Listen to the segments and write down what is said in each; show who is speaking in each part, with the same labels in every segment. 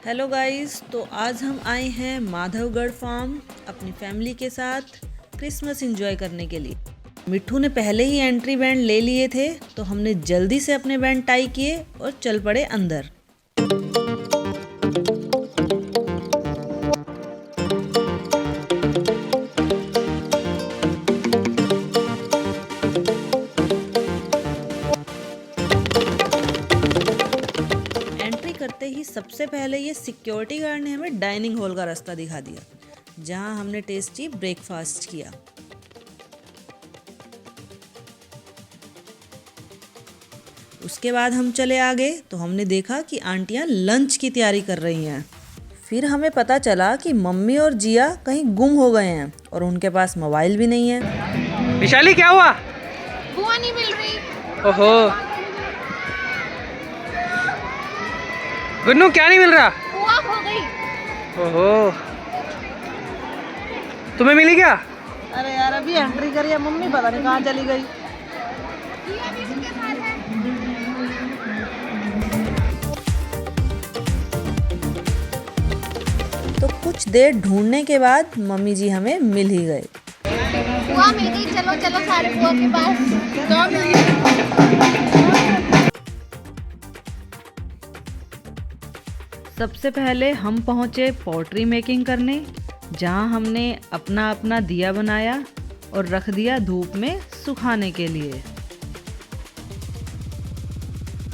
Speaker 1: Hello guys, तो आज हम आए हैं माधवगढ़ फार्म अपनी फैमिली के साथ क्रिसमस एंजॉय करने के लिए। मिट्ठू ने पहले ही एंट्री बैंड ले लिए थे, तो हमने जल्दी से अपने बैंड टाई किए और चल पड़े अंदर। करते ही सबसे पहले ये सिक्योरिटी गार्ड ने हमें डाइनिंग हॉल का रास्ता दिखा दिया, जहां हमने टेस्टी ब्रेकफास्ट किया। उसके बाद हम चले आगे तो हमने देखा कि आंटियां लंच की तैयारी कर रही हैं। फिर हमें पता चला कि मम्मी और जिया कहीं गुम हो गए हैं और उनके पास मोबाइल भी नहीं है।
Speaker 2: विशाली, क्या हुआ?
Speaker 3: बुआ नहीं मिल रही।
Speaker 2: ओहो गुन्नू, क्या नहीं मिल रहा?
Speaker 3: बुआ हो गई।
Speaker 2: ओहो, तुम्हें मिली क्या?
Speaker 1: अरे यार, अभी एंट्री करी है, मम्मी पता नहीं कहाँ चली गई। तो कुछ देर ढूंढने के बाद मम्मी जी हमें मिल ही गए।
Speaker 3: बुआ मिल गई, चलो चलो सारे बुआ के पास। तो मिल गई।
Speaker 1: सबसे पहले हम पहुंचे पोट्री मेकिंग करने, जहां हमने अपना अपना दिया बनाया और रख दिया धूप में सुखाने के लिए।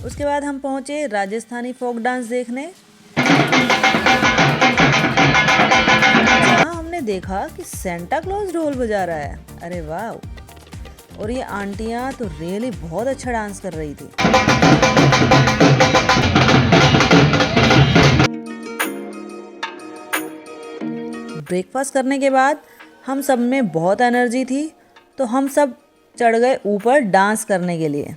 Speaker 1: उसके बाद हम पहुंचे राजस्थानी फोक डांस देखने, जहां हमने देखा कि सेंटा क्लॉज ढोल बजा रहा है। अरे वाह! और ये आंटियां तो रियली बहुत अच्छा डांस कर रही थी। ब्रेकफास्ट करने के बाद हम सब में बहुत एनर्जी थी, तो हम सब चढ़ गए ऊपर डांस करने के लिए।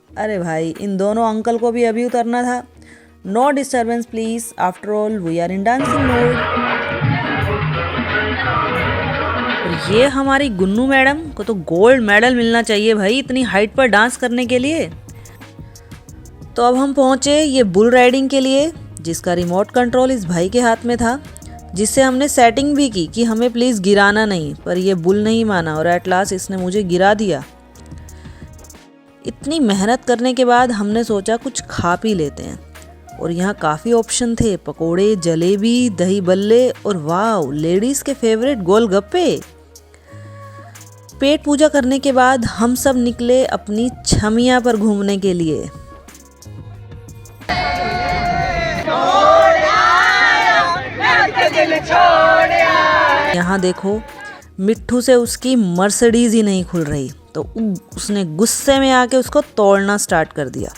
Speaker 1: अरे भाई, इन दोनों अंकल को भी अभी उतरना था। No disturbance please, after all we are in dancing mode. और ये हमारी गुन्नू मैडम को तो गोल्ड मेडल मिलना चाहिए भाई, इतनी हाइट पर डांस करने के लिए। तो अब हम पहुंचे ये बुल राइडिंग के लिए, जिसका रिमोट कंट्रोल इस भाई के हाथ में था, जिससे हमने सेटिंग भी की कि हमें प्लीज़ गिराना नहीं, पर ये बुल नहीं माना और एट लास्ट इसने मुझे गिरा दिया। इतनी मेहनत करने के बाद हमने सोचा कुछ खा पी लेते हैं, और यहाँ काफ़ी ऑप्शन थे, पकोड़े, जलेबी, दही बल्ले और वाव, लेडीज़ के फेवरेट गोलगप्पे। पेट पूजा करने के बाद हम सब निकले अपनी छमिया पर घूमने के लिए। यहाँ देखो, मिट्ठू से उसकी मर्सिडीज ही नहीं खुल रही, तो उसने गुस्से में आके उसको तोड़ना स्टार्ट कर दिया,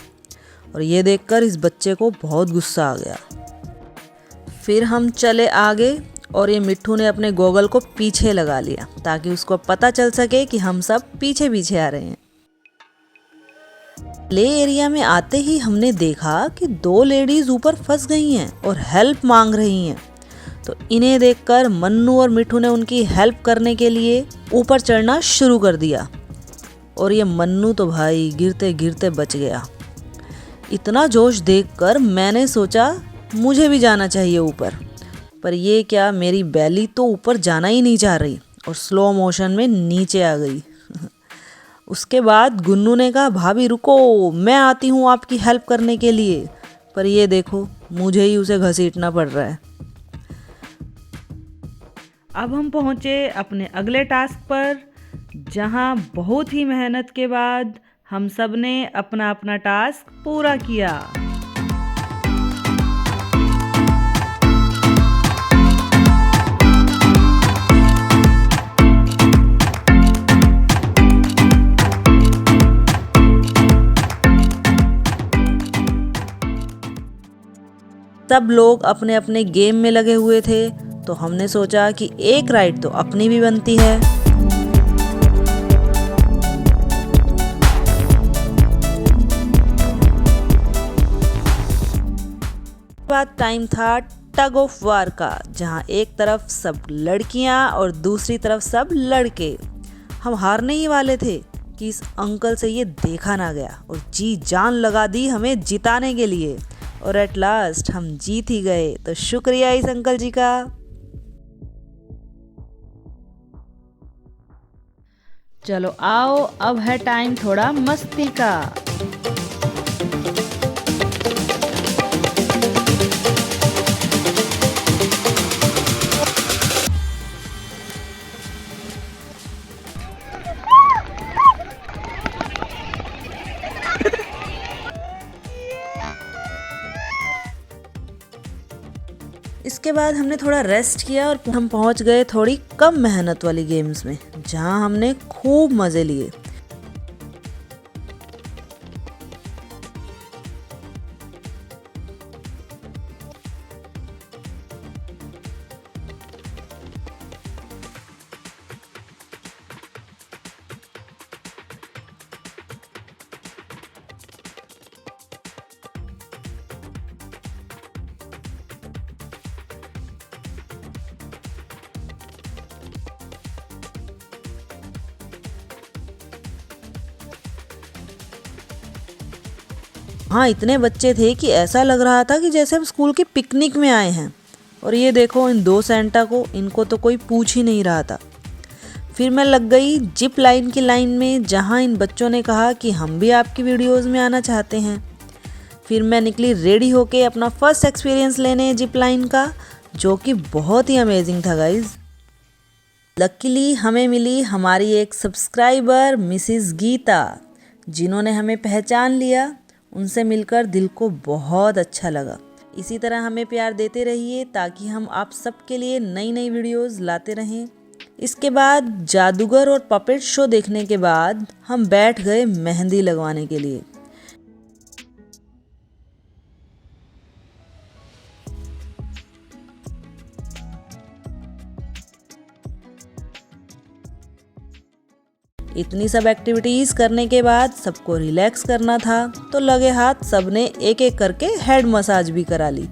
Speaker 1: और ये देखकर इस बच्चे को बहुत गुस्सा आ गया। फिर हम चले आगे और ये मिट्ठू ने अपने गोगल को पीछे लगा लिया, ताकि उसको पता चल सके कि हम सब पीछे पीछे आ रहे हैं। प्ले एरिया में आते ही हमने देखा कि दो लेडीज ऊपर फंस गई हैं और हेल्प मांग रही हैं। तो इन्हें देखकर मन्नू और मिट्ठू ने उनकी हेल्प करने के लिए ऊपर चढ़ना शुरू कर दिया, और ये मन्नू तो भाई गिरते गिरते बच गया। इतना जोश देखकर मैंने सोचा मुझे भी जाना चाहिए ऊपर, पर ये क्या, मेरी बैली तो ऊपर जाना ही नहीं चाह रही और स्लो मोशन में नीचे आ गई। उसके बाद गुन्नू ने कहा, भाभी रुको, मैं आती हूँ आपकी हेल्प करने के लिए, पर ये देखो मुझे ही उसे घसीटना पड़ रहा है। अब हम पहुँचे अपने अगले टास्क पर, जहाँ बहुत ही मेहनत के बाद हम सब ने अपना अपना टास्क पूरा किया। सब लोग अपने अपने गेम में लगे हुए थे, तो हमने सोचा कि एक राइड तो अपनी भी बनती है। बाद टाइम था टग ऑफ वार का, जहां एक तरफ सब लड़कियां और दूसरी तरफ सब लड़के। हम हारने ही वाले थे कि इस अंकल से ये देखा ना गया, और जी जान लगा दी हमें जिताने के लिए। और एट लास्ट हम जीत ही गए। तो शुक्रिया इस अंकल जी का। चलो आओ, अब है टाइम थोड़ा मस्ती का। इसके बाद हमने थोड़ा रेस्ट किया और हम पहुंच गए थोड़ी कम मेहनत वाली गेम्स में, जहां हमने खूब मजे लिए। हाँ, इतने बच्चे थे कि ऐसा लग रहा था कि जैसे हम स्कूल की पिकनिक में आए हैं। और ये देखो इन 2 सेंटा को, इनको तो कोई पूछ ही नहीं रहा था। फिर मैं लग गई जिप लाइन की लाइन में, जहाँ इन बच्चों ने कहा कि हम भी आपकी वीडियोस में आना चाहते हैं। फिर मैं निकली रेडी होके अपना फर्स्ट एक्सपीरियंस लेने जिप लाइन का, जो कि बहुत ही अमेजिंग था गाइज। लकीली हमें मिली हमारी एक सब्सक्राइबर मिसिस गीता, जिन्होंने हमें पहचान लिया। उनसे मिलकर दिल को बहुत अच्छा लगा। इसी तरह हमें प्यार देते रहिए ताकि हम आप सबके लिए नई नई वीडियोस लाते रहें। इसके बाद जादूगर और पपेट शो देखने के बाद हम बैठ गए मेहंदी लगवाने के लिए। इतनी सब एक्टिविटीज करने के बाद सबको रिलैक्स करना था, तो लगे हाथ सबने एक एक करके हेड मसाज भी करा ली।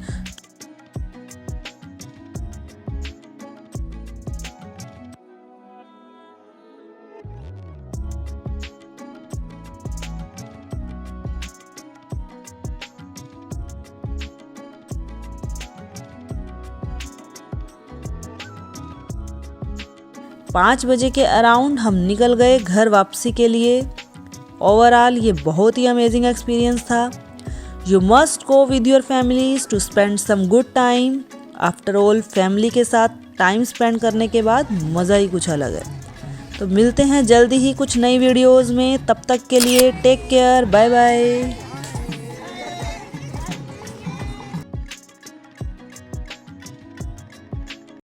Speaker 1: पाँच बजे के अराउंड हम निकल गए घर वापसी के लिए। ओवरऑल ये बहुत ही अमेजिंग एक्सपीरियंस था। You must go with your families to spend some good time. After all family के साथ टाइम स्पेंड करने के बाद मज़ा ही कुछ अलग है। तो मिलते हैं जल्दी ही कुछ नई वीडियोज़ में। तब तक के लिए टेक केयर, बाय बाय।